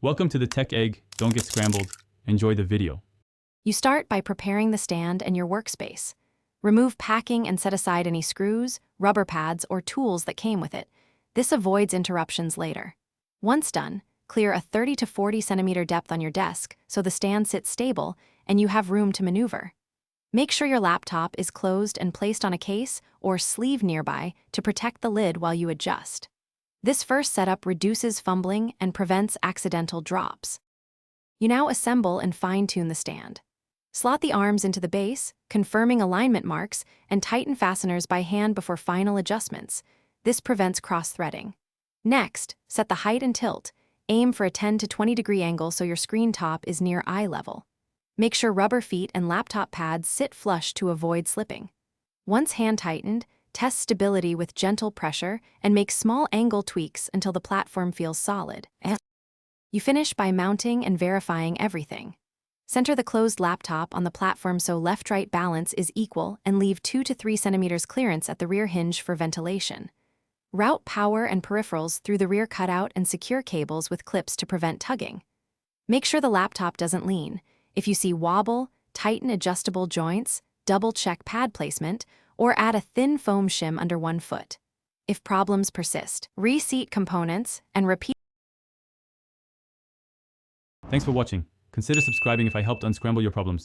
Welcome to the Tech Egg. Don't get scrambled. Enjoy the video. You start by preparing the stand and your workspace. Remove packing and set aside any screws, rubber pads, or tools that came with it. This avoids interruptions later. Once done, clear a 30 to 40 centimeter depth on your desk so the stand sits stable and you have room to maneuver. Make sure your laptop is closed and placed on a case or sleeve nearby to protect the lid while you adjust. This first setup reduces fumbling and prevents accidental drops. You now assemble and fine-tune the stand. Slot the arms into the base, confirming alignment marks, and tighten fasteners by hand before final adjustments. This prevents cross-threading. Next, set the height and tilt. Aim for a 10 to 20 degree angle so your screen top is near eye level. Make sure rubber feet and laptop pads sit flush to avoid slipping. Once hand-tightened, test stability with gentle pressure and make small angle tweaks until the platform feels solid. You finish by mounting and verifying everything. Center the closed laptop on the platform so left-right balance is equal and leave 2 to 3 centimeters clearance at the rear hinge for ventilation. Route power and peripherals through the rear cutout and secure cables with clips to prevent tugging. Make sure the laptop doesn't lean. If you see wobble, tighten adjustable joints, double-check pad placement, or add a thin foam shim under one foot. If problems persist, reseat components and repeat. Thanks for watching. Consider subscribing if I helped unscramble your problems.